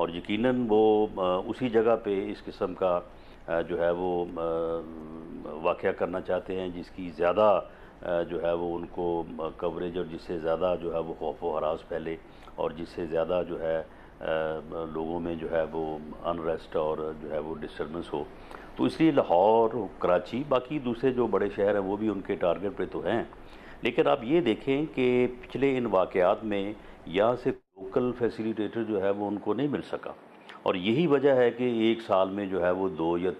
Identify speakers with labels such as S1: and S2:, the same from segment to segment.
S1: اور یقیناً وہ اسی جگہ پہ اس قسم کا جو ہے وہ واقعہ کرنا چاہتے ہیں جس کی زیادہ جو ہے وہ ان کو کوریج اور جس سے زیادہ جو ہے وہ خوف و ہراس پھیلے اور جس سے زیادہ جو ہے لوگوں میں جو ہے وہ انریسٹ اور جو ہے وہ ڈسٹربنس ہو. تو اس لیے لاہور، کراچی، باقی دوسرے جو بڑے شہر ہیں وہ بھی ان کے ٹارگٹ پہ تو ہیں. لیکن آپ یہ دیکھیں کہ پچھلے ان واقعات میں یہاں سے لوکل فیسیلیٹیٹر جو ہے وہ ان کو نہیں مل سکا، اور یہی وجہ ہے کہ ایک سال میں جو ہے وہ 2 یا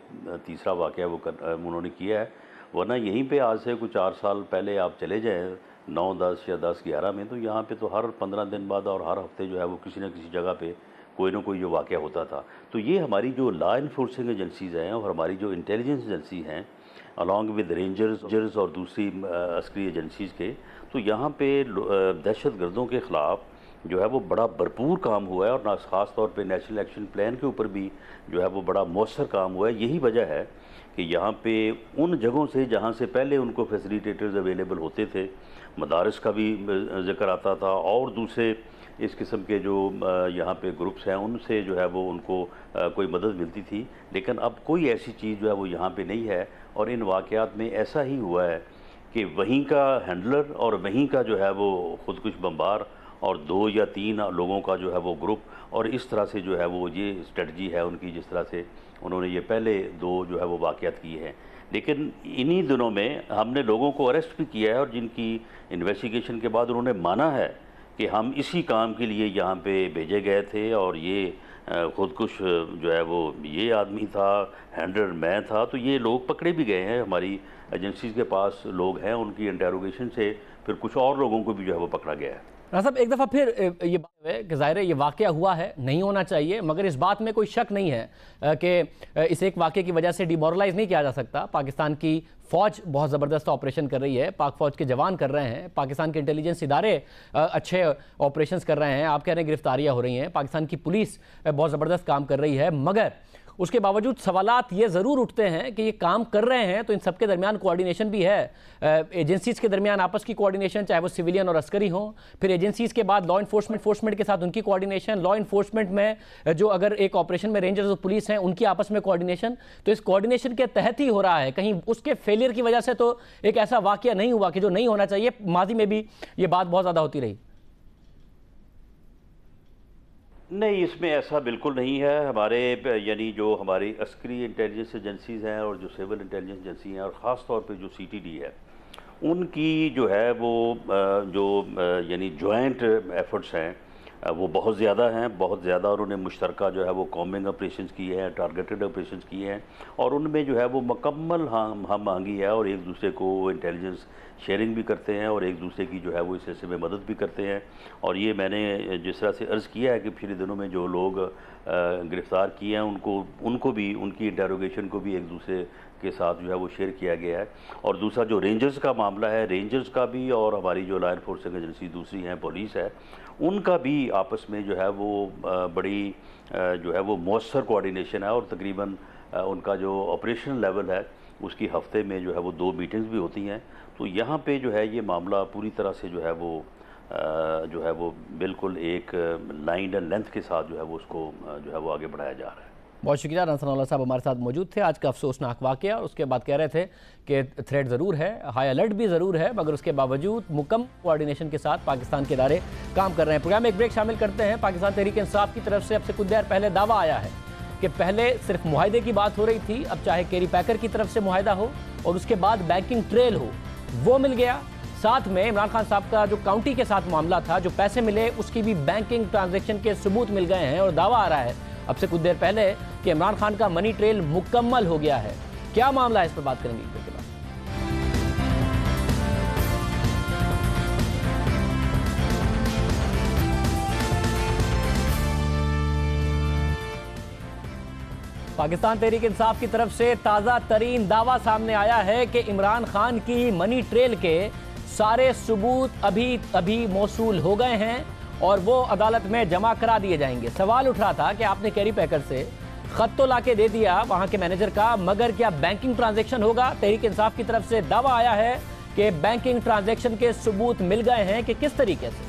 S1: تیسرا واقعہ وہ انہوں نے کیا ہے. ورنہ یہیں پہ آج سے کچھ 4 سال پہلے آپ چلے جائیں 9، 10 یا 10، 11 میں، تو یہاں پہ تو ہر 15 دن بعد اور ہر ہفتے جو ہے وہ کسی نہ کسی جگہ پہ کوئی نہ کوئی جو واقعہ ہوتا تھا. تو یہ ہماری جو لا انفورسنگ ایجنسیز ہیں اور ہماری جو انٹیلیجنس ایجنسی ہیں along with رینجرز اور دوسری عسکری ایجنسیز کے، تو یہاں پہ دہشت گردوں کے خلاف جو ہے وہ بڑا بھرپور کام ہوا ہے، اور خاص طور پہ نیشنل ایکشن پلان کے اوپر بھی جو ہے وہ بڑا مؤثر کام ہوا ہے. یہی وجہ ہے کہ یہاں پہ ان جگہوں سے جہاں سے پہلے ان کو فیسیلیٹیٹرز اویلیبل ہوتے تھے، مدارس کا بھی ذکر آتا تھا اور دوسرے اس قسم کے جو یہاں پہ گروپس ہیں ان سے جو ہے وہ ان کو کوئی مدد ملتی تھی. لیکن اب کوئی ایسی چیز جو ہے وہ یہاں پہ نہیں ہے، اور ان واقعات میں ایسا ہی ہوا ہے کہ وہیں کا ہینڈلر اور وہیں کا جو ہے وہ خودکش بمبار اور 2 یا 3 لوگوں کا جو ہے وہ گروپ، اور اس طرح سے جو ہے وہ یہ اسٹریٹجی ہے ان کی، جس طرح سے انہوں نے یہ پہلے 2 جو ہے وہ واقعات کیے ہیں. لیکن انہی دنوں میں ہم نے لوگوں کو اریسٹ بھی کیا ہے، اور جن کی انویسٹیگیشن کے بعد انہوں نے مانا ہے کہ ہم اسی کام کے لیے یہاں پہ بھیجے گئے تھے، اور یہ خودکش جو ہے وہ یہ آدمی تھا، ہینڈلر میں تھا. تو یہ لوگ پکڑے بھی گئے ہیں، ہماری ایجنسیز کے پاس لوگ ہیں، ان کی انٹیروگیشن سے پھر کچھ اور لوگوں کو بھی جو ہے وہ پکڑا گیا ہے.
S2: رانا صاحب، ایک دفعہ پھر یہ بات ہے کہ ظاہر ہے یہ واقعہ ہوا ہے، نہیں ہونا چاہیے، مگر اس بات میں کوئی شک نہیں ہے کہ اس ایک واقعے کی وجہ سے ڈیمورلائز نہیں کیا جا سکتا. پاکستان کی فوج بہت زبردست آپریشن کر رہی ہے، پاک فوج کے جوان کر رہے ہیں، پاکستان کے انٹیلیجنس ادارے اچھے آپریشنز کر رہے ہیں، آپ کہہ رہے ہیں گرفتاریاں ہو رہی ہیں، پاکستان کی پولیس بہت زبردست کام کر رہی ہے. مگر اس کے باوجود سوالات یہ ضرور اٹھتے ہیں کہ یہ کام کر رہے ہیں تو ان سب کے درمیان کوارڈینیشن بھی ہے، ایجنسیز کے درمیان آپس کی کوارڈینیشن، چاہے وہ سویلین اور عسکری ہوں، پھر ایجنسیز کے بعد لا انفورسمنٹ کے ساتھ ان کی کوارڈینیشن، لا انفورسمنٹ میں جو اگر ایک آپریشن میں رینجرز اور پولیس ہیں ان کی آپس میں کوارڈینیشن. تو اس کوارڈینیشن کے تحت ہی ہو رہا ہے، کہیں اس کے فیلئر کی وجہ سے تو ایک ایسا واقعہ نہیں ہوا کہ جو نہیں ہونا چاہیے. ماضی میں بھی یہ بات بہت زیادہ ہوتی رہی.
S1: نہیں، اس میں ایسا بالکل نہیں ہے. ہمارے یعنی جو ہماری عسکری انٹیلیجنس ایجنسیز ہیں اور جو سول انٹیلیجنس ایجنسی ہیں، اور خاص طور پہ جو CTD ہے، ان کی جو ہے وہ جو یعنی جوائنٹ ایفرٹس ہیں وہ بہت زیادہ ہیں، بہت زیادہ. اور انہیں مشترکہ جو ہے وہ کامنگ آپریشنز کیے ہیں، ٹارگیٹڈ آپریشنز کیے ہیں، اور ان میں جو ہے وہ مکمل ہم آہنگی ہے، اور ایک دوسرے کو انٹیلیجنس شیئرنگ بھی کرتے ہیں، اور ایک دوسرے کی جو ہے وہ اس حصے میں مدد بھی کرتے ہیں. اور یہ میں نے جس طرح سے عرض کیا ہے کہ پچھلے دنوں میں جو لوگ گرفتار کیے ہیں ان کو بھی ان کی انٹیروگیشن کو بھی ایک دوسرے کے ساتھ جو ہے وہ شیئر کیا گیا ہے. اور دوسرا جو رینجرز کا معاملہ ہے، رینجرز کا بھی اور ہماری جو لا انفورسنگ ایجنسی دوسری ہیں، پولیس ہے، ان کا بھی آپس میں جو ہے وہ بڑی جو ہے وہ مؤثر کوارڈینیشن ہے. اور تقریباً ان کا جو آپریشن لیول ہے اس کی ہفتے میں جو ہے وہ 2 میٹنگز بھی ہوتی ہیں. تو یہاں پہ جو ہے یہ معاملہ پوری طرح سے جو ہے وہ بالکل ایک لائن اینڈ لینتھ کے ساتھ جو ہے وہ اس کو جو ہے وہ آگے بڑھایا جا رہا ہے.
S2: بہت شکریہ. رانا ثناء اللہ صاحب ہمارے ساتھ موجود تھے. آج کا افسوسناک واقعہ، اور اس کے بعد کہہ رہے تھے کہ تھریٹ ضرور ہے، ہائی الرٹ بھی ضرور ہے، مگر اس کے باوجود مکمل کوارڈینیشن کے ساتھ پاکستان کے ادارے کام کر رہے ہیں. پروگرام میں ایک بریک شامل کرتے ہیں. پاکستان تحریک انصاف کی طرف سے اب سے کچھ دیر پہلے دعویٰ آیا ہے کہ پہلے صرف معاہدے کی بات ہو رہی تھی، اب چاہے کیری پیکر کی طرف سے معاہدہ ہو اور اس کے بعد بینکنگ ٹریل ہو، وہ مل گیا. ساتھ میں عمران خان صاحب کا جو کاؤنٹی کے ساتھ معاملہ تھا، جو پیسے ملے، اس کی بھی بینکنگ ٹرانزیکشن کے ثبوت مل گئے ہیں. اور دعویٰ آ رہا ہے اب سے کچھ دیر پہلے کہ عمران خان کا منی ٹریل مکمل ہو گیا ہے. کیا معاملہ ہے، اس پر بات کریں گے اس کے بعد. پاکستان تحریک انصاف کی طرف سے تازہ ترین دعویٰ سامنے آیا ہے کہ عمران خان کی منی ٹریل کے سارے ثبوت ابھی موصول ہو گئے ہیں اور وہ عدالت میں جمع کرا دیے جائیں گے. سوال اٹھ رہا تھا کہ آپ نے کیری پیکر سے خط تو لا کے دے دیا وہاں کے مینیجر کا، مگر کیا بینکنگ ٹرانزیکشن ہوگا؟ تحریک انصاف کی طرف سے دعویٰ آیا ہے کہ بینکنگ ٹرانزیکشن کے ثبوت مل گئے ہیں کہ کس طریقے سے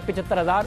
S2: 75,000,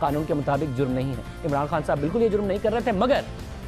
S2: قانون کے مطابق جرم نہیں ہے. عمران خان صاحب بالکل یہ جرم نہیں کر رہے تھے، مگر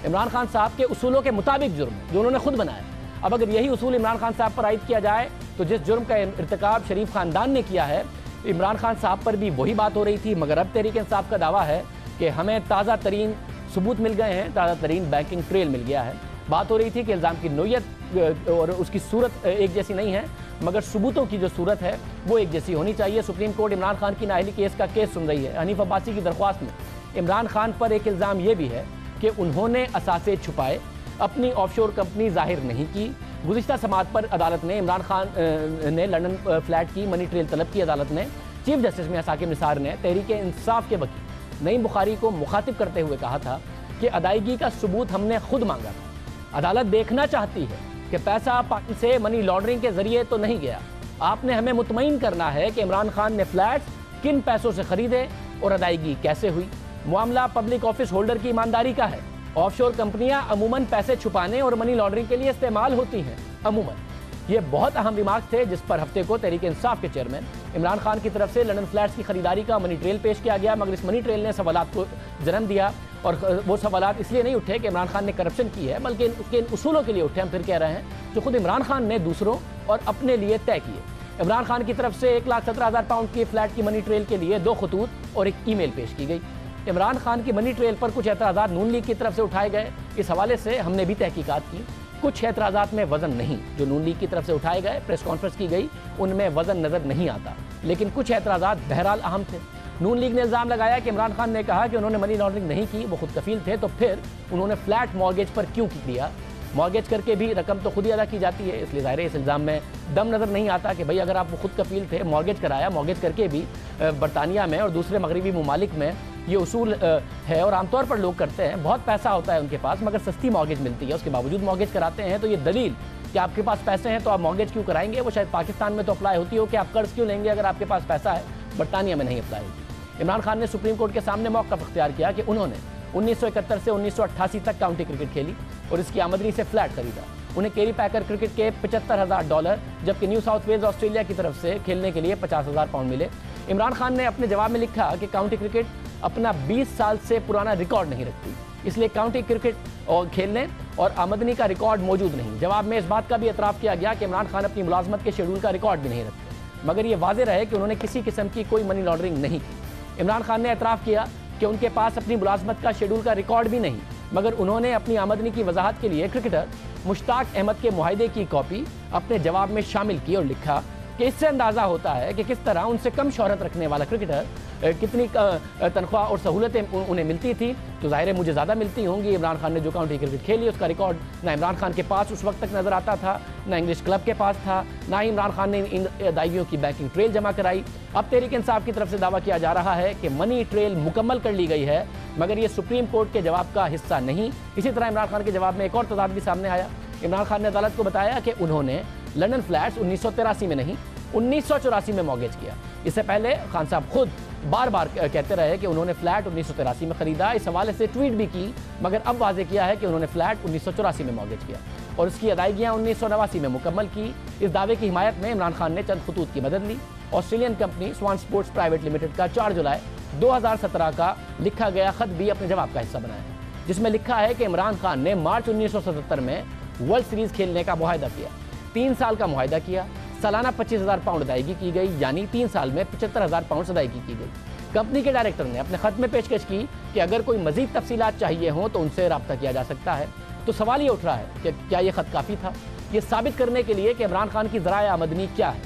S2: عمران خان صاحب کے اصولوں کے مطابق جرم جو انہوں نے خود بنایا. اب اگر یہی اصول عمران خان صاحب پر عائد کیا جائے تو جس جرم کا ارتکاب شریف خاندان نے کیا ہے، عمران خان صاحب پر بھی وہی بات ہو رہی تھی. مگر اب تحریک انصاف کا دعویٰ ہے کہ ہمیں تازہ ترین ثبوت مل گئے ہیں، تازہ ترین بینکنگ ٹریل مل گیا ہے. بات ہو رہی تھی کہ الزام کی نوعیت اور اس کی صورت ایک جیسی نہیں ہے، مگر ثبوتوں کی جو صورت ہے وہ ایک جیسی ہونی چاہیے. سپریم کورٹ عمران خان کی نااہلی کیس کا کیس سن رہی ہے. حنیف عباسی کی درخواست میں عمران خان پر ایک الزام یہ بھی ہے کہ انہوں نے اثاثے چھپائے، اپنی آف شور کمپنی ظاہر نہیں کی. گزشتہ سماعت پر عدالت نے عمران خان نے لندن فلیٹ کی منی ٹریل طلب کی. عدالت نے چیف جسٹس میاں ثاقب نثار نے تحریک انصاف کے وکیل نعیم بخاری کو مخاطب کرتے ہوئے کہا تھا کہ ادائیگی کا ثبوت ہم نے خود مانگا تھا. عدالت دیکھنا چاہتی ہے کہ پیسہ پاکستان سے منی لانڈرنگ کے ذریعے تو نہیں گیا. آپ نے ہمیں مطمئن کرنا ہے کہ عمران خان نے فلیٹس کن پیسوں سے خریدے اور ادائیگی کیسے ہوئی. معاملہ پبلک آفس ہولڈر کی ایمانداری کا ہے. آف شور کمپنیاں عموماً پیسے چھپانے اور منی لانڈرنگ کے لیے استعمال ہوتی ہیں عموماً. یہ بہت اہم ریمارکس تھے جس پر ہفتے کو تحریک انصاف کے چیئرمین عمران خان کی طرف سے لندن فلیٹس کی خریداری کا منی ٹریل پیش کیا گیا. مگر اس منی ٹریل نے سوالات کو جنم دیا، اور وہ سوالات اس لیے نہیں اٹھے کہ عمران خان نے کرپشن کی ہے، بلکہ اس کے اصولوں کے لیے اٹھے. ہم پھر کہہ رہے ہیں جو خود عمران خان نے دوسروں اور اپنے لیے طے کیے. عمران خان کی طرف سے 1,17,000 پاؤنڈ کی فلیٹ کی منی ٹریل کے لیے 2 خطوط اور ایک ای میل پیش کی گئی. عمران خان کی منی ٹریل پر کچھ اعتراضات نون لیگ کی طرف سے اٹھائے گئے. اس حوالے سے ہم نے بھی تحقیقات کی. کچھ اعتراضات میں وزن نہیں جو نون لیگ کی طرف سے اٹھائے گئے، پریس کانفرنس کی گئی، ان میں وزن نظر نہیں آتا. لیکن کچھ اعتراضات بہرحال اہم تھے. نون لیگ نے الزام لگایا کہ عمران خان نے کہا کہ انہوں نے منی لانڈرنگ نہیں کی، وہ خود کفیل تھے. تو پھر انہوں نے فلیٹ مارگیج پر کیوں کیا؟ مارگیج کر کے بھی رقم تو خود ہی ادا کی جاتی ہے، اس لیے ظاہر ہے اس الزام میں دم نظر نہیں آتا کہ بھئی اگر آپ خود کفیل تھے، مارگیج کرایا، مارگیج کر کے بھی برطانیہ میں اور دوسرے مغربی ممالک میں یہ اصول ہے اور عام طور پر لوگ کرتے ہیں. بہت پیسہ ہوتا ہے ان کے پاس مگر سستی مارگیج ملتی ہے، اس کے باوجود مارگیج کراتے ہیں. تو یہ دلیل کہ آپ کے پاس پیسے ہیں تو آپ مارگیج کیوں کرائیں گے، وہ شاید پاکستان میں تو اپلائی ہوتی ہو کہ آپ قرض کیوں لیں گے اگر آپ کے پاس پیسہ ہے، برطانیہ میں نہیں اپلائی ہوتی. عمران خان نے سپریم کورٹ کے سامنے موقف اختیار کیا کہ انہوں نے 1971 سے 1988 تک کاؤنٹی کرکٹ کھیلی اور اس کی آمدنی سے فلیٹ خریدا. انہیں کیری پیکر کرکٹ کے $75,000 جبکہ نیو ساؤتھ ویلز آسٹریلیا کی طرف سے کھیلنے کے لیے $50,000 ملے. عمران خان نے اپنے جواب میں لکھا کہ کاؤنٹی کرکٹ اپنا 20 سال سے پرانا ریکارڈ نہیں رکھتی، اس لیے کاؤنٹی کرکٹ اور کھیلنے اور آمدنی کا ریکارڈ موجود نہیں. جواب میں اس بات کا بھی اعتراف کیا گیا کہ عمران خان اپنی ملازمت کے شیڈول کا ریکارڈ بھی نہیں رکھتے، مگر یہ واضح رہے کہ انہوں نے کسی قسم کی کوئی منی لانڈرنگ نہیں کی. عمران خان نے اعتراف کیا کہ ان کے پاس اپنی ملازمت کا شیڈول کا ریکارڈ بھی نہیں، مگر انہوں نے اپنی آمدنی کی وضاحت کے لیے کرکٹر مشتاق احمد کے معاہدے کی کاپی اپنے جواب میں شامل کی اور لکھا کہ اس سے اندازہ ہوتا ہے کہ کس طرح ان سے کم شہرت رکھنے والا کرکٹر کتنی تنخواہ اور سہولتیں انہیں ملتی تھی. تو ظاہر ہے مجھے زیادہ ملتی ہوں گی. عمران خان نے جو کاؤنٹی کرکٹ کھیلی اس کا ریکارڈ نہ عمران خان کے پاس اس وقت تک نظر آتا تھا، نہ انگلش کلب کے پاس تھا، نہ ہی عمران خان نے ان ادائیگیوں کی بینکنگ ٹریل جمع کرائی. اب تحریک انصاف کی طرف سے دعویٰ کیا جا رہا ہے کہ منی ٹریل مکمل کر لی گئی ہے، مگر یہ سپریم کورٹ کے جواب کا حصہ نہیں. اسی طرح عمران خان کے جواب میں ایک اور تضاد بھی سامنے آیا. عمران خان نے عدالت کو بتایا کہ انہوں نے لندن فلیٹس 1983 میں نہیں 1984 میں مارگیج کیا. اس سے پہلے خان صاحب خود بار بار کہتے رہے کہ انہوں نے فلیٹ 1983 میں خریدا. اس حوالے سے ٹویٹ بھی کی، مگر اب واضح کیا ہے کہ انہوں نے فلیٹ 1984 میں مارگیج کیا اور اس کی ادائیگیاں 1989 میں مکمل کی. اس دعوے کی حمایت میں عمران خان نے چند خطوط کی مدد لی. آسٹریلین کمپنی سوان سپورٹس پرائیویٹ لمیٹڈ کا 4 جولائی 2017 کا لکھا گیا خط بھی اپنے جواب کا حصہ بنایا، جس میں لکھا ہے کہ عمران خان نے مارچ 1977 میں ورلڈ سیریز کھیلنے کا معاہدہ کیا. 3 سال کا معاہدہ کیا، سالانہ $25,000 ادائیگی کی گئی، یعنی 3 سال میں $75,000 ادائیگی کی گئی. کمپنی کے ڈائریکٹر نے اپنے خط میں پیشکش کی کہ اگر کوئی مزید تفصیلات چاہیے ہوں تو ان سے رابطہ کیا جا سکتا ہے. تو سوال یہ اٹھ رہا ہے کہ کیا یہ خط کافی تھا یہ ثابت کرنے کے لیے کہ عمران خان کی ذرائع آمدنی کیا ہے؟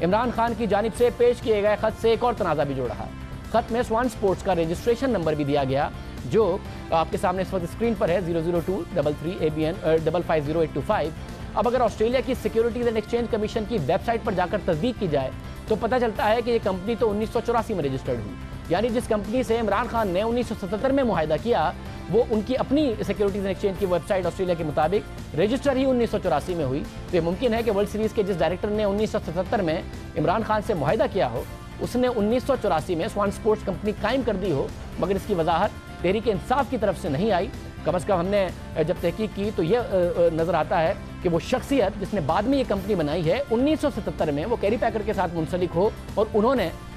S2: عمران خان کی جانب سے پیش کیے گئے خط سے ایک اور تنازع بھی جڑ رہا ہے. خط میں سوان سپورٹس کا رجسٹریشن نمبر بھی دیا گیا جو آپ کے سامنے اس وقت اسکرین پر ہے 00233ABN550825. اب اگر آسٹریلیا کی سیکیورٹیز اینڈ ایکسچینج کمیشن کی ویب سائٹ پر جا کر تصدیق کی جائے تو پتہ چلتا ہے کہ یہ کمپنی تو 1984 میں رجسٹرڈ ہوئی، یعنی جس کمپنی سے عمران خان نے 1977 میں معاہدہ کیا وہ ان کی اپنی سیکیورٹیز اینڈ ایکسچینج کی ویب سائٹ آسٹریلیا کے مطابق رجسٹر ہی 1984 میں ہوئی. تو یہ ممکن ہے کہ ورلڈ سیریز کے جس ڈائریکٹر نے 1977 میں عمران خان سے معاہدہ کیا ہو اس نے 1984 میں سوان سپورٹس کمپنی قائم کر دی ہو، مگر اس کی وضاحت تحریک انصاف کی طرف سے نہیں آئی. کم از کم ہم نے جب تحقیق کی تو یہ نظر آتا ہے کہ وہ شخصیت جس نے بعد میں یہ کمپنی بنائی ہے 1977 میں وہ کیری پیکر کے ساتھ منسلک ہو اور انہوں نے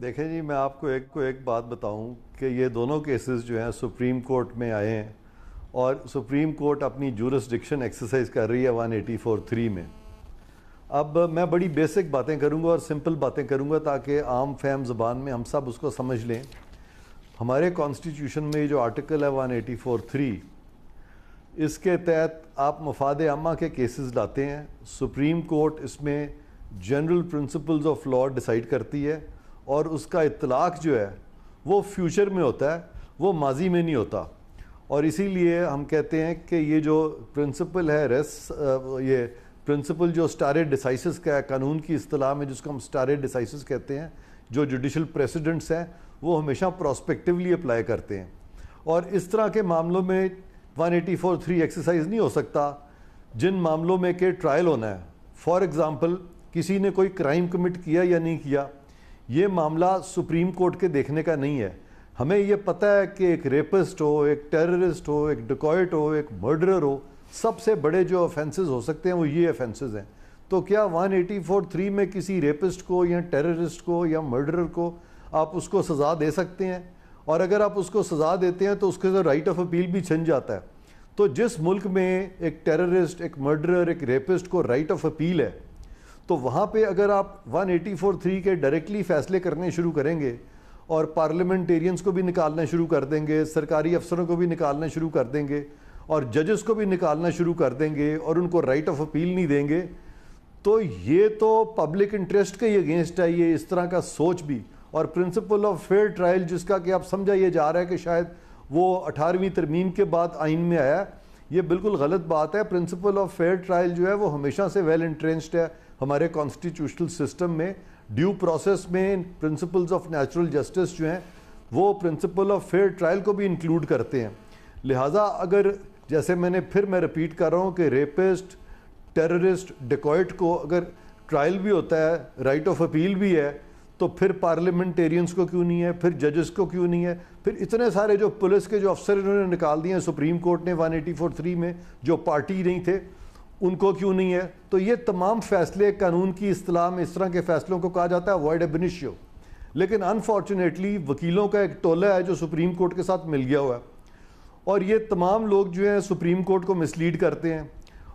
S3: دیکھیں جی، میں آپ کو ایک بات بتاؤں کہ یہ دونوں کیسز جو ہیں سپریم کورٹ میں آئے ہیں اور سپریم کورٹ اپنی جورسڈکشن ایکسرسائز کر رہی ہے 184(3) میں. اب میں بڑی بیسک باتیں کروں گا اور سمپل باتیں کروں گا تاکہ عام فہم زبان میں ہم سب اس کو سمجھ لیں. ہمارے کانسٹیٹیوشن میں یہ جو آرٹیکل ہے 184(3), اس کے تحت آپ مفاد عامہ کے کیسز لاتے ہیں. سپریم کورٹ اس میں general principles of law decide کرتی ہے اور اس کا اطلاق جو ہے وہ فیوچر میں ہوتا ہے، وہ ماضی میں نہیں ہوتا. اور اسی لیے ہم کہتے ہیں کہ یہ جو پرنسپل ہے یہ پرنسپل جو اسٹارے ڈیسائسس کا ہے، قانون کی اصطلاح میں جس کو ہم اسٹارے ڈیسائسس کہتے ہیں، جو جوڈیشل پریسیڈنٹس ہیں وہ ہمیشہ پراسپیکٹیولی اپلائی کرتے ہیں. اور اس طرح کے معاملوں میں 184(3) ایکسرسائز نہیں ہو سکتا جن معاملوں میں کہ ٹرائل ہونا ہے. فار ایگزامپل کسی نے کوئی کرائم کمٹ کیا یا نہیں کیا، یہ معاملہ سپریم کورٹ کے دیکھنے کا نہیں ہے. ہمیں یہ پتہ ہے کہ ایک ریپسٹ ہو، ایک ٹیررسٹ ہو، ایک ڈکوائٹ ہو، ایک مرڈرر ہو، سب سے بڑے جو افینسز ہو سکتے ہیں وہ یہ افینسز ہیں. تو کیا 184(3) میں کسی ریپسٹ کو یا ٹیررسٹ کو یا مرڈرر کو آپ اس کو سزا دے سکتے ہیں؟ اور اگر آپ اس کو سزا دیتے ہیں تو اس کے رائٹ آف اپیل بھی چھن جاتا ہے. تو جس ملک میں ایک ٹیررسٹ، ایک مرڈرر، ایک ریپسٹ کو رائٹ آف اپیل ہے، تو وہاں پہ اگر آپ 184(3) کے ڈائریکٹلی فیصلے کرنے شروع کریں گے اور پارلیمنٹیرینز کو بھی نکالنا شروع کر دیں گے، سرکاری افسروں کو بھی نکالنا شروع کر دیں گے اور ججز کو بھی نکالنا شروع کر دیں گے اور ان کو رائٹ آف اپیل نہیں دیں گے، تو یہ تو پبلک انٹرسٹ کے ہی اگینسٹ ہے یہ اس طرح کا سوچ بھی. اور پرنسپل آف فیئر ٹرائل جس کا کہ اب سمجھا یہ جا رہا ہے کہ شاید وہ 18ویں ترمیم کے بعد آئین میں آیا، یہ بالکل غلط بات ہے. پرنسپل آف فیئر ٹرائل جو ہے وہ ہمیشہ سے ویل انٹرینسڈ ہے ہمارے کانسٹیٹیوشنل سسٹم میں. ڈیو پروسیس میں پرنسپلز آف نیچرل جسٹس جو ہیں وہ پرنسپل آف فیئر ٹرائل کو بھی انکلوڈ کرتے ہیں. لہٰذا اگر جیسے میں رپیٹ کر رہا ہوں کہ ریپسٹ، ٹیررسٹ، ڈیکوائٹ کو اگر ٹرائل بھی ہوتا ہے، رائٹ آف اپیل بھی ہے، تو پھر پارلیمنٹیرینز کو کیوں نہیں ہے، پھر ججز کو کیوں نہیں ہے، پھر اتنے سارے جو پولیس کے جو افسر انہوں نے نکال دیے ہیں سپریم کورٹ نے 184(3) میں جو پارٹی نہیں تھے ان کو کیوں نہیں ہے. تو یہ تمام فیصلے قانون کی اصطلاح میں اس طرح کے فیصلوں کو کہا جاتا ہے وائڈ اب انیشیو. لیکن انفارچونیٹلی وکیلوں کا ایک ٹولہ ہے جو سپریم کورٹ کے ساتھ مل گیا ہوا ہے اور یہ تمام لوگ جو ہیں سپریم کورٹ کو مسلیڈ کرتے ہیں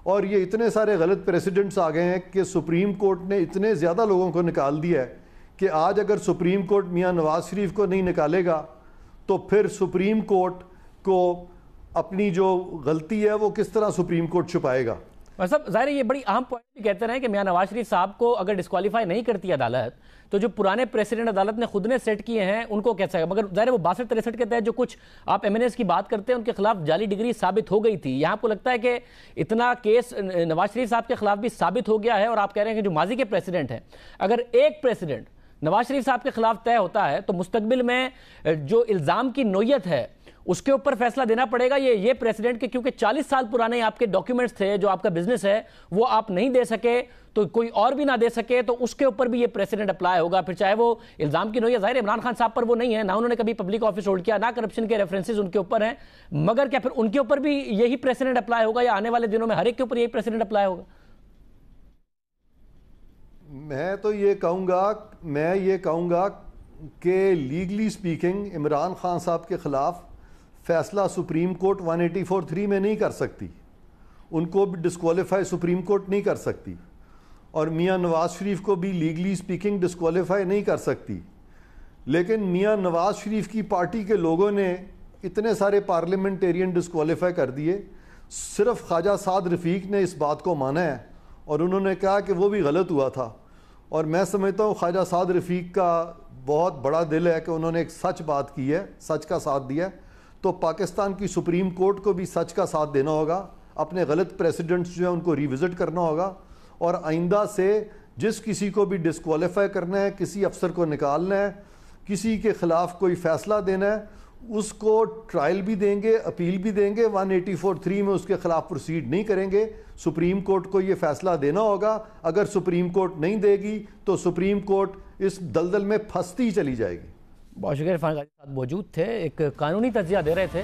S3: اور یہ اتنے سارے غلط پریسیڈنٹس آ گئے ہیں کہ سپریم کورٹ نے اتنے زیادہ لوگوں کو نکال دیا ہے کہ آج اگر سپریم کورٹ میاں نواز شریف کو نہیں نکالے گا تو پھر سپریم کورٹ کو اپنی جو غلطی ہے وہ کس طرح سپریم کورٹ چھپائے گا.
S2: صاحب ظاہر یہ بڑی اہم پوائنٹ بھی کہتے رہے کہ میاں نواز شریف صاحب کو اگر ڈسکوالیفائی نہیں کرتی عدالت تو جو پرانے پریسیڈنٹ عدالت نے خود نے سیٹ کیے ہیں ان کو کیسا ہے. مگر ظاہر وہ 62-63 کے تحت جو کچھ آپ ایم این ایز کی بات کرتے ہیں ان کے خلاف جعلی ڈگری ثابت ہو گئی تھی. یہاں آپ کو لگتا ہے کہ اتنا کیس نواز شریف صاحب کے خلاف بھی ثابت ہو گیا ہے اور آپ کہہ رہے ہیں کہ جو ماضی کے پریسیڈنٹ ہیں اگر ایک پریسیڈنٹ نواز شریف صاحب کے خلاف طے ہوتا ہے تو مستقبل میں جو الزام کی نوعیت ہے اس کے اوپر فیصلہ دینا پڑے گا یہ پریسیڈنٹ کے، کیونکہ 40 سال پرانے آپ کے ڈاکیومنٹس تھے جو آپ کا بزنس ہے وہ آپ نہیں دے سکے تو کوئی اور بھی نہ دے سکے تو اس کے اوپر بھی یہ پریسیڈنٹ اپلائی ہوگا. پھر چاہے وہ الزام کی نوعیت ظاہر عمران خان صاحب پر وہ نہیں ہے، نہ انہوں نے کبھی پبلک آفس ہولڈ کیا، نہ کرپشن کے ریفرنسز ان کے اوپر ہیں، مگر کیا پھر ان کے اوپر بھی یہی پریسیڈنٹ اپلائی ہوگا یا آنے والے دنوں میں ہر ایک کے اوپر یہی پریسیڈنٹ اپلائی ہوگا؟
S3: میں یہ کہوں گا کہ لیگلی سپیکنگ عمران خان صاحب کے خلاف فیصلہ سپریم کورٹ 184(3) میں نہیں کر سکتی، ان کو بھی ڈسکوالیفائی سپریم کورٹ نہیں کر سکتی اور میاں نواز شریف کو بھی لیگلی سپیکنگ ڈسکوالیفائی نہیں کر سکتی. لیکن میاں نواز شریف کی پارٹی کے لوگوں نے اتنے سارے پارلیمنٹیرین ڈسکوالیفائی کر دیے. صرف خواجہ سعد رفیق نے اس بات کو مانا ہے اور انہوں نے کہا کہ وہ بھی غلط ہوا تھا. اور میں سمجھتا ہوں خواجہ سعد رفیق کا بہت بڑا دل ہے کہ انہوں نے ایک سچ بات کی ہے، سچ کا ساتھ دیا ہے. تو پاکستان کی سپریم کورٹ کو بھی سچ کا ساتھ دینا ہوگا، اپنے غلط پریسیڈنٹس جو ہیں ان کو ریوزٹ کرنا ہوگا اور آئندہ سے جس کسی کو بھی ڈسکوالیفائی کرنا ہے، کسی افسر کو نکالنا ہے، کسی کے خلاف کوئی فیصلہ دینا ہے، اس کو ٹرائل بھی دیں گے، اپیل بھی دیں گے. 184(3) میں اس کے خلاف پروسیڈ نہیں کریں گے. سپریم کورٹ کو یہ فیصلہ دینا ہوگا. اگر سپریم کورٹ نہیں دے گی تو سپریم کورٹ اس دلدل میں پھنستی چلی جائے گی.
S2: بہت شکریہ. عرفان غازی صاحب موجود تھے، ایک قانونی تجزیہ دے رہے تھے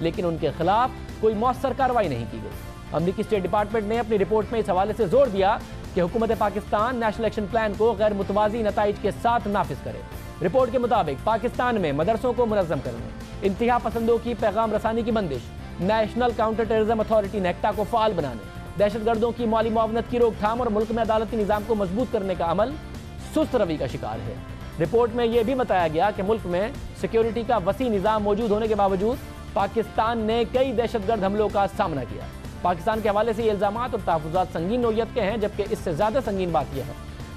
S2: لیکن ان کے خلاف کوئی مؤثر کارروائی نہیں کی گئی۔ امریکی اسٹیٹ ڈپارٹمنٹ نے اپنی رپورٹ میں اس حوالے سے زور دیا کہ حکومت پاکستان نیشنل ایکشن پلان کو غیر متوازی نتائج کے ساتھ نافذ کرے۔ رپورٹ کے مطابق پاکستان میں مدرسوں کو منظم کرنے، انتہا پسندوں کی پیغام رسانی کی بندش، national counter terrorism authority NACTA کو فعال بنانے، دہشت گردوں کی مالی معاونت کی روک تھام اور ملک میں عدالتی نظام کو مضبوط کرنے کا عمل سست روی کا شکار ہے۔ رپورٹ میں یہ بھی بتایا گیا کہ ملک میں سیکیورٹی کا وسیع نظام موجود ہونے کے باوجود پاکستان نے کئی دہشت گرد حملوں کا سامنا کیا۔ پاکستان کے حوالے سے یہ الزامات اور تحفظات سنگین نوعیت کے ہیں، جبکہ اس سے زیادہ سنگین بات یہ ہے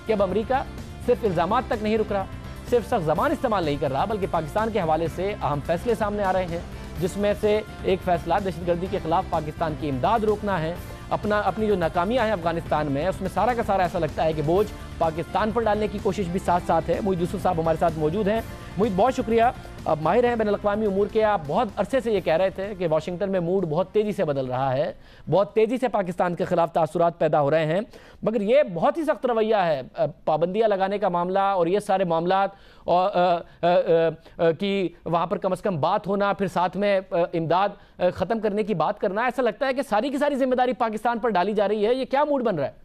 S2: کہ اب امریکہ صرف الزامات تک نہیں رک رہا، صرف سخت زبان استعمال نہیں کر رہا، بلکہ پاکستان کے حوالے سے اہم فیصلے سامنے آ رہے ہیں، جس میں سے ایک فیصلہ دہشت گردی کے خلاف پاکستان کی امداد روکنا ہے۔ اپنی جو ناکامیاں ہیں افغانستان میں، اس میں سارا کا سارا ایسا لگتا ہے کہ بوجھ پاکستان پر ڈالنے کی کوشش بھی ساتھ ساتھ ہے۔ محیط یوسف صاحب ہمارے ساتھ موجود ہیں۔ محیط، بہت شکریہ، آپ ماہر ہیں بین الاقوامی امور کے، آپ بہت عرصے سے یہ کہہ رہے تھے کہ واشنگٹن میں موڈ بہت تیزی سے بدل رہا ہے، بہت تیزی سے پاکستان کے خلاف تاثرات پیدا ہو رہے ہیں، مگر یہ بہت ہی سخت رویہ ہے، پابندیاں لگانے کا معاملہ اور یہ سارے معاملات کی وہاں پر کم از کم بات ہونا، پھر ساتھ میں امداد ختم کرنے کی بات کرنا، ایسا لگتا ہے کہ ساری کی ساری ذمہ داری پاکستان پر ڈالی جا رہی ہے۔ یہ کیا موڈ بن رہا ہے؟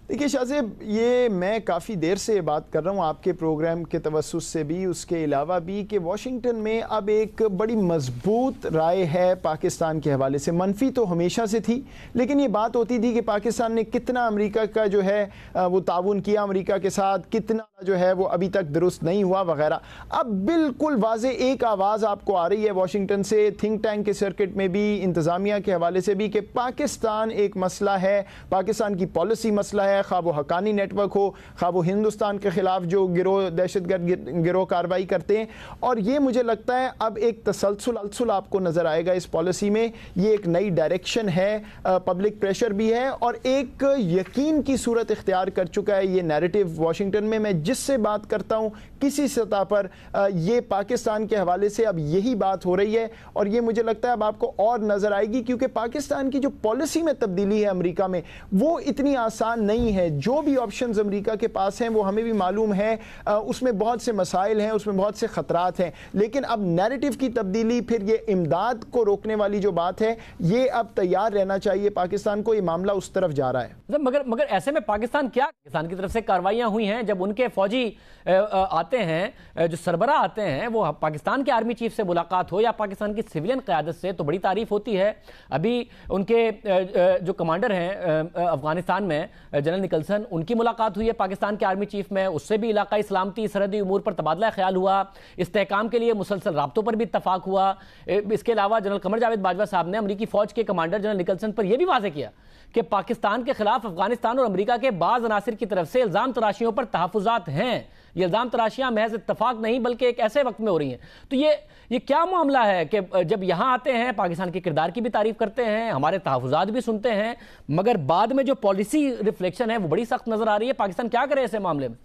S4: دیکھیے شاہ زیب، یہ میں کافی دیر سے بات کر رہا ہوں آپ کے پروگرام کے توسط سے بھی، اس کے علاوہ بھی، کہ واشنگٹن میں اب ایک بڑی مضبوط رائے ہے پاکستان کے حوالے سے۔ منفی تو ہمیشہ سے تھی، لیکن یہ بات ہوتی تھی کہ پاکستان نے کتنا امریکہ کا جو ہے وہ تعاون کیا امریکہ کے ساتھ، کتنا جو ہے وہ ابھی تک درست نہیں ہوا وغیرہ۔ اب بالکل واضح ایک آواز آپ کو آ رہی ہے واشنگٹن سے، تھنک ٹینک کے سرکٹ میں بھی، انتظامیہ کے حوالے سے بھی، کہ پاکستان ایک مسئلہ ہے، پاکستان کی پالیسی مسئلہ ہے، خواہ وہ حقانی نیٹ ورک ہو، خواہ وہ ہندوستان کے خلاف جو گروہ دہشت گرد گروہ کارروائی کرتے ہیں۔ اور یہ مجھے لگتا ہے اب ایک تسلسل آپ کو نظر آئے گا اس پالیسی میں، یہ ایک نئی ڈائریکشن ہے، پبلک پریشر بھی ہے، اور ایک یقین کی صورت اختیار کر چکا ہے یہ نیریٹو واشنگٹن میں جس سے بات کرتا ہوں کسی سطح پر یہ پاکستان کے حوالے سے اب یہی بات ہو رہی ہے، اور یہ مجھے لگتا ہے اب آپ کو اور نظر آئے گی، کیونکہ پاکستان کی جو پالیسی میں تبدیلی ہے امریکہ میں، وہ اتنی آسان نہیں ہے۔ جو بھی آپشنز امریکہ کے پاس ہیں وہ ہمیں بھی معلوم ہے، اس میں بہت سے مسائل ہیں، اس میں بہت سے خطرات ہیں، لیکن اب نیریٹو کی تبدیلی، پھر یہ امداد کو روکنے والی جو بات ہے، یہ اب تیار رہنا چاہیے پاکستان کو، یہ معاملہ اس طرف جا رہا ہے۔
S2: مگر ایسے میں پاکستان کی طرف سے کارروائیاں ہوئی ہیں، جب ان کے فوجی آتے ہیں، جو سربراہ آتے ہیں، وہ پاکستان کے آرمی چیف سے ملاقات ہو یا پاکستان کی سویلین قیادت سے، تو بڑی تعریف ہوتی ہے۔ ابھی ان کے جو کمانڈر ہیں افغانستان میں، جنرل نکلسن، ان کی ملاقات ہوئی ہے پاکستان کے آرمی چیف میں، اس سے بھی علاقائی سلامتی، سرحدی امور پر تبادلہ خیال ہوا، استحکام کے لیے مسلسل رابطوں پر بھی اتفاق ہوا۔ اس کے علاوہ جنرل قمر جاوید باجوہ صاحب نے امریکی فوج کے کمانڈر جنرل نکلسن پر یہ بھی واضح کیا کہ پاکستان کے خلاف افغانستان اور امریکہ کے بعض عناصر کی طرف سے الزام تراشیوں پر تحفظات ہیں۔ یہ الزام تراشیاں محض اتفاق نہیں بلکہ ایک ایسے وقت میں ہو رہی ہیں۔ تو یہ کیا معاملہ ہے کہ جب یہاں آتے ہیں پاکستان کے کردار کی بھی تعریف کرتے ہیں، ہمارے تحفظات بھی سنتے ہیں، مگر بعد میں جو پالیسی ریفلیکشن ہے وہ بڑی سخت نظر آ رہی ہے۔ پاکستان کیا کرے ایسے معاملے میں؟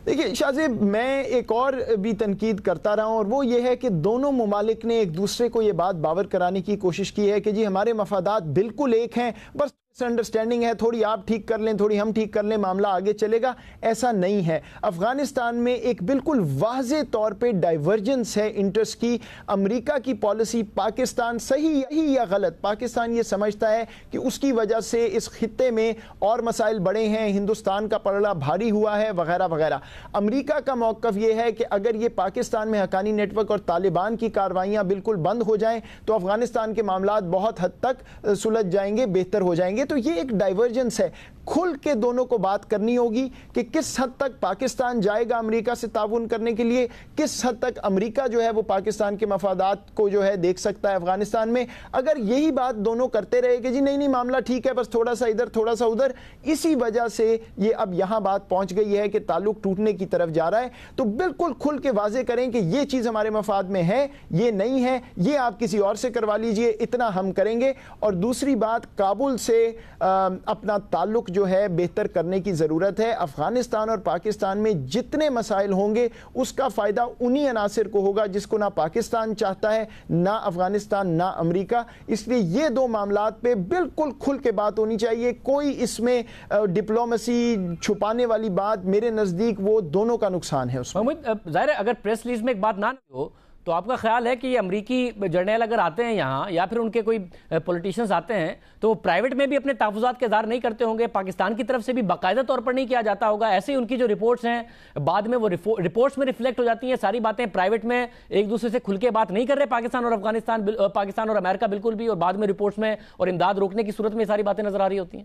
S4: دیکھیے شاہ زیب، میں ایک اور بھی تنقید کرتا رہا ہوں، اور وہ یہ ہے کہ دونوں ممالک نے ایک دوسرے کو یہ بات باور کرانے کی کوشش کی ہے کہ جی ہمارے مفادات بالکل ایک ہیں، بس انڈرسٹینڈنگ ہے، تھوڑی آپ ٹھیک کر لیں، تھوڑی ہم ٹھیک کر لیں، معاملہ آگے چلے گا۔ ایسا نہیں ہے۔ افغانستان میں ایک بالکل واضح طور پہ ڈائیورجنس ہے انٹرسٹ کی۔ امریکہ کی پالیسی پاکستان، صحیح یا غلط، پاکستان یہ سمجھتا ہے کہ اس کی وجہ سے اس خطے میں اور مسائل بڑے ہیں، ہندوستان کا پلڑا بھاری ہوا ہے وغیرہ وغیرہ۔ امریکہ کا موقف یہ ہے کہ اگر یہ پاکستان میں حقانی نیٹ ورک اور طالبان کی کارروائیاں بالکل بند ہو جائیں تو افغانستان کے معاملات بہت حد تک سلجھ جائیں گے، بہتر ہو جائیں گے۔ تو یہ ایک ڈائیورجنس ہے۔ کھل کے دونوں کو بات کرنی ہوگی کہ کس حد تک پاکستان جائے گا امریکہ سے تعاون کرنے کے لیے، کس حد تک امریکہ جو ہے وہ پاکستان کے مفادات کو جو ہے دیکھ سکتا ہے افغانستان میں۔ اگر یہی بات دونوں کرتے رہے کہ جی نہیں معاملہ ٹھیک ہے، بس تھوڑا سا ادھر تھوڑا سا ادھر، اسی وجہ سے یہ اب یہاں بات پہنچ گئی ہے کہ تعلق ٹوٹنے کی طرف جا رہا ہے۔ تو بالکل کھل کے واضح کریں کہ یہ چیز ہمارے مفاد میں ہے، یہ نہیں ہے، یہ آپ کسی اور سے کروا لیجئے، اتنا ہم کریں گے۔ اور دوسری بات، کابل سے اپنا تعلق جو ہے بہتر کرنے کی ضرورت ہے. افغانستان اور پاکستان میں جتنے مسائل ہوں گے اس کا فائدہ انہی عناصر کو ہوگا جس کو نہ پاکستان چاہتا ہے نہ افغانستان نہ امریکہ. اس لیے یہ دو معاملات پہ بالکل کھل کے بات ہونی چاہیے. کوئی اس میں ڈپلومیسی چھپانے والی بات میرے نزدیک وہ دونوں کا نقصان ہے. اس میں
S2: ظاہر ہے اگر پریس ریلیز میں ایک بات نہ ہو تو آپ کا خیال ہے کہ یہ امریکی جرنیل اگر آتے ہیں یہاں یا پھر ان کے کوئی پولیٹیشنز آتے ہیں تو وہ پرائیویٹ میں بھی اپنے تحفظات کے اظہار نہیں کرتے ہوں گے؟ پاکستان کی طرف سے بھی باقاعدہ طور پر نہیں کیا جاتا ہوگا؟ ایسے ہی ان کی جو رپورٹس ہیں بعد میں وہ رپورٹس میں ریفلیکٹ ہو جاتی ہیں ساری باتیں. پرائیویٹ میں ایک دوسرے سے کھل کے بات نہیں کر رہے پاکستان اور افغانستان، پاکستان اور امریکہ بالکل بھی، اور بعد میں رپورٹس میں اور امداد روکنے کی صورت میں ساری باتیں نظر آ رہی ہوتی ہیں.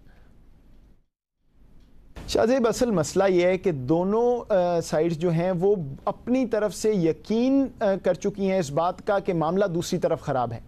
S4: شاہزیب اصل مسئلہ یہ ہے کہ دونوں سائڈز جو ہیں وہ اپنی طرف سے یقین کر چکی ہیں اس بات کا کہ معاملہ دوسری طرف خراب ہے.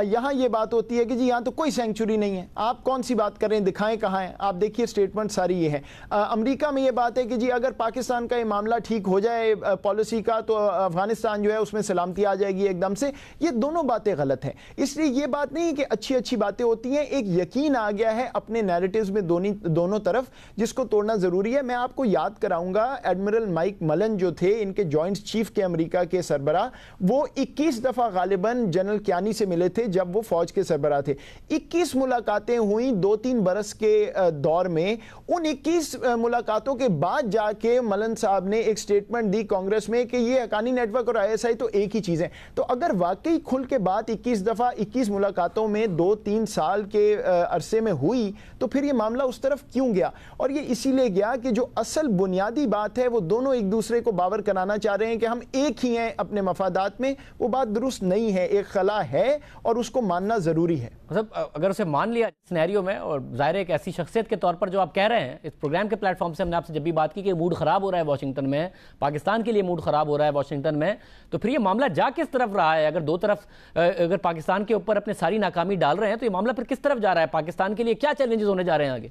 S4: یہاں یہ بات ہوتی ہے کہ جی یہاں تو کوئی سینکچوری نہیں ہے، آپ کون سی بات کر رہے ہیں، دکھائیں کہاں ہیں. آپ دیکھیے سٹیٹمنٹ ساری یہ ہے. امریکہ میں یہ بات ہے کہ جی اگر پاکستان کا یہ معاملہ ٹھیک ہو جائے پالیسی کا تو افغانستان جو ہے اس میں سلامتی آ جائے گی ایک دم سے. یہ دونوں باتیں غلط ہیں. اس لیے یہ بات نہیں کہ اچھی اچھی باتیں ہوتی ہیں، ایک یقین آ گیا ہے اپنے نیریٹیوز میں دونوں طرف جس کو توڑنا ضروری ہے. میں آپ کو یاد کراؤں گا ایڈمرل مائک ملن جو تھے ان کے جوائنٹ چیف کے امریکہ کے سربراہ، وہ 21 دفعہ غالباً جنرل کیانی سے ملے تھے جب وہ فوج کے سربراہ تھے. 21 ملاقاتیں ہوئیں 2-3 برس کے دور میں. ان 21 ملاقاتوں کے بعد جا کے ملن صاحب نے ایک سٹیٹمنٹ دی کانگریس میں کہ یہ حقانی نیٹ ورک اور ISI تو ایک ہی چیز ہے. تو اگر واقعی کھل کے بات 21 دفعہ 21 ملاقاتوں میں 2-3 سال کے عرصے میں ہوئی تو پھر یہ معاملہ اس طرف کیوں گیا؟ اور یہ اسی لیے گیا کہ جو اصل بنیادی بات ہے وہ دونوں ایک دوسرے کو باور کرانا چاہ رہے ہیں کہ ہم ایک ہی ہیں اپنے مفادات میں. وہ بات درست نہیں ہے. ایک خلا ہے اور اس کو ماننا ضروری ہے.
S2: مطلب اگر اسے مان لیا سینیریو میں، اور ظاہر ایک ایسی شخصیت کے طور پر جو آپ کہہ رہے ہیں، اس پروگرام کے پلیٹ فارم سے ہم نے آپ سے جب بھی بات کی کہ موڈ خراب ہو رہا ہے واشنگٹن میں، پاکستان کے لیے موڈ خراب ہو رہا ہے واشنگٹن میں، تو پھر یہ معاملہ جا کس طرف رہا ہے؟ اگر دو طرف اگر پاکستان کے اوپر اپنے ساری ناکامی ڈال رہے ہیں تو یہ معاملہ پھر کس طرف جا رہا ہے؟ پاکستان کے لیے کیا چیلنجز ہونے جا رہے ہیں آگے؟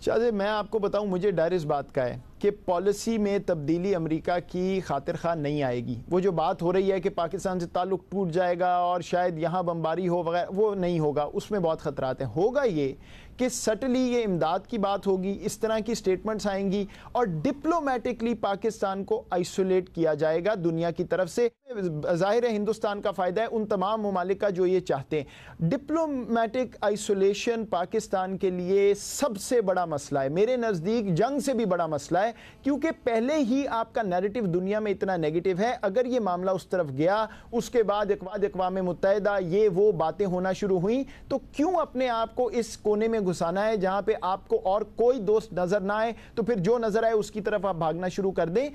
S4: شاہزیب میں آپ کو بتاؤں مجھے ڈر اس بات کا ہے کہ پالیسی میں تبدیلی امریکہ کی خاطر خواہ نہیں آئے گی. وہ جو بات ہو رہی ہے کہ پاکستان سے تعلق ٹوٹ جائے گا اور شاید یہاں بمباری ہو وغیرہ، وہ نہیں ہوگا. اس میں بہت خطرات ہیں. ہوگا یہ کہ سٹلی یہ امداد کی بات ہوگی، اس طرح کی سٹیٹمنٹس آئیں گی اور ڈپلومیٹکلی پاکستان کو آئسولیٹ کیا جائے گا دنیا کی طرف سے. ظاہر ہے ہندوستان کا فائدہ ہے ان تمام ممالک کا جو یہ چاہتے ہیں. ڈپلومیٹک آئسولیشن پاکستان کے لیے سب سے بڑا مسئلہ ہے، میرے نزدیک جنگ سے بھی بڑا مسئلہ ہے، کیونکہ پہلے ہی آپ کا نیریٹو دنیا میں اتنا نیگیٹو ہے. اگر یہ معاملہ اس طرف گیا، اس کے بعد اقوام متحدہ یہ وہ باتیں ہونا شروع ہوئیں، تو کیوں اپنے آپ کو اس کونے میں گھسانا ہے جہاں پہ آپ کو اور کوئی دوست نظر نہ آئے؟ تو پھر جو نظر آئے اس کی طرف آپ بھاگنا شروع کر دیں.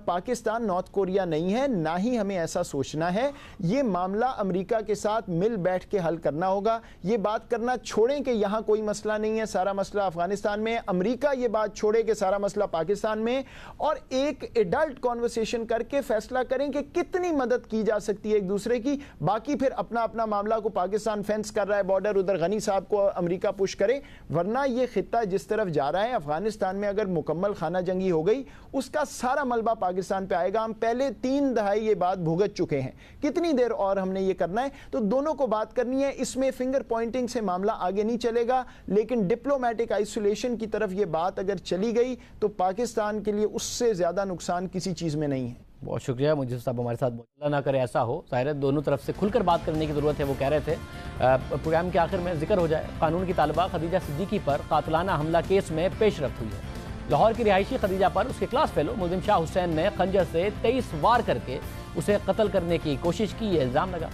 S4: پاکستان نارتھ کوریا نہیں ہے، نہ ہی ہمیں ایسا سوچنا ہے. یہ معاملہ امریکہ کے ساتھ مل بیٹھ کے حل کرنا ہوگا. یہ بات کرنا چھوڑیں کہ یہاں کوئی مسئلہ نہیں ہے، سارا مسئلہ افغانستان میں. امریکہ یہ بات چھوڑے کہ سارا مسئلہ پاکستان میں، اور ایک ایڈلٹ کانورسیشن کر کے فیصلہ کریں کہ کتنی مدد کی جا سکتی ہے ایک دوسرے کی. باقی پھر اپنا اپنا معاملہ کو پاکستان فینس کر رہا ہے بارڈر، ادھر غنی صاحب کو امریکہ پش کرے. ورنہ یہ خطہ جس طرف جا رہا ہے، افغانستان میں اگر مکمل خانہ جنگی ہو گئی اس کا سارا ملبہ پاکستان پہ آئے گا. ہم پہلے 3 دہائی یہ بات بھگت چکے ہیں، کتنی دیر اور ہم نے یہ کرنا ہے؟ تو دونوں کو بات کرنی ہے. اس میں فنگر پوائنٹنگ سے معاملہ آگے نہیں چلے گا، لیکن ڈپلومیٹک آئسولیشن کی طرف یہ بات اگر چلی گئی تو پاکستان کے لیے اس سے زیادہ نقصان کسی چیز میں نہیں ہے.
S2: بہت شکریہ مجھے صاحب ہمارے ساتھ. اللہ نہ کرے ایسا ہو. ظاہر ہے دونوں طرف سے کھل کر بات کرنے کی ضرورت ہے. وہ کہہ رہے تھے پروگرام کے آخر میں ذکر ہو جائے، قانون کی طالبہ خدیجہ صدیقی پر قاتلانہ حملہ کیس میں پیش رفت ہوئی ہے. لاہور کی رہائشی خدیجہ پر اس کے کلاس فیلو ملزم شاہ حسین نے خنجر سے 23 وار کر کے اسے قتل کرنے کی کوشش کی، یہ الزام لگا.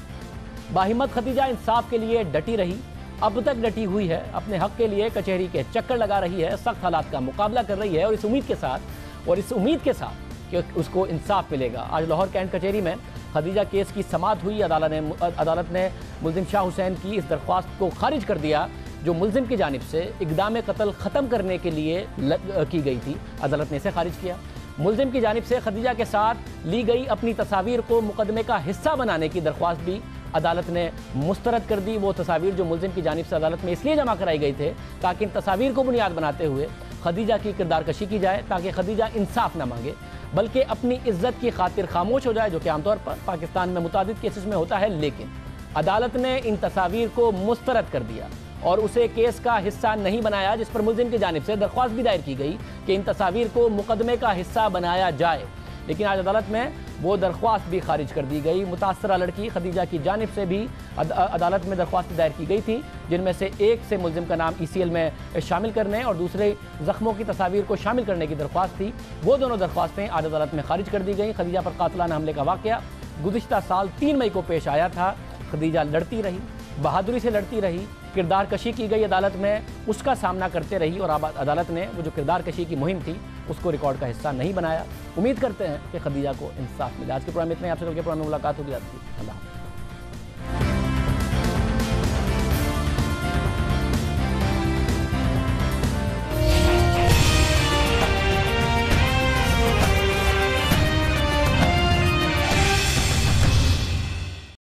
S2: باہمت خدیجہ انصاف کے لیے ڈٹی رہی، اب تک ڈٹی ہوئی ہے، اپنے حق کے لیے کچہری کے چکر لگا رہی ہے، سخت حالات کا مقابلہ کر رہی ہے، اور اس امید کے ساتھ کہ اس کو انصاف ملے گا. آج لاہور کینٹ کچہری میں خدیجہ کیس کی سماعت ہوئی. عدالت نے ملزم شاہ حسین کی اس درخواست کو خارج کر دیا جو ملزم کی جانب سے اقدام قتل ختم کرنے کے لیے کی گئی تھی. عدالت نے اسے خارج کیا. ملزم کی جانب سے خدیجہ کے ساتھ لی گئی اپنی تصاویر کو مقدمے کا حصہ بنانے کی درخواست بھی عدالت نے مسترد کر دی. وہ تصاویر جو ملزم کی جانب سے عدالت میں اس لیے جمع کرائی گئی تھے تاکہ ان تصاویر کو بنیاد بناتے ہوئے خدیجہ کی کردار کشی کی جائے، تاکہ خدیجہ انصاف نہ مانگے بلکہ اپنی عزت کی خاطر خاموش ہو جائے، جو کہ عام طور پر پاکستان میں متعدد کیسز میں ہوتا ہے. لیکن عدالت نے ان تصاویر کو مسترد کر دیا اور اسے کیس کا حصہ نہیں بنایا، جس پر ملزم کی جانب سے درخواست بھی دائر کی گئی کہ ان تصاویر کو مقدمے کا حصہ بنایا جائے، لیکن آج عدالت میں وہ درخواست بھی خارج کر دی گئی۔ متاثرہ لڑکی خدیجہ کی جانب سے بھی عدالت میں درخواست دائر کی گئی تھی، جن میں سے ایک سے ملزم کا نام ECL میں شامل کرنے اور دوسرے زخموں کی تصاویر کو شامل کرنے کی درخواست تھی۔ وہ دونوں درخواستیں آج عدالت میں خارج کر دی گئیں۔ خدیجہ پر قاتلانہ حملے کا واقعہ گزشتہ سال 3 مئی کو پیش آیا تھا۔ خدیجہ لڑتی رہی، بہادری سے لڑتی رہی، کردار کشی کی گئی عدالت میں، اس کا سامنا کرتے رہی اور عدالت نے وہ جو کردار کشی کی مہم تھی اس کو ریکارڈ کا حصہ نہیں بنایا۔ امید کرتے ہیں کہ خدیجہ کو انصاف ملے۔ آج کے پروگرام میں اتنے، آپ سے کل کے پروگرام میں ملاقات ہوگی۔ اللہ حافظ۔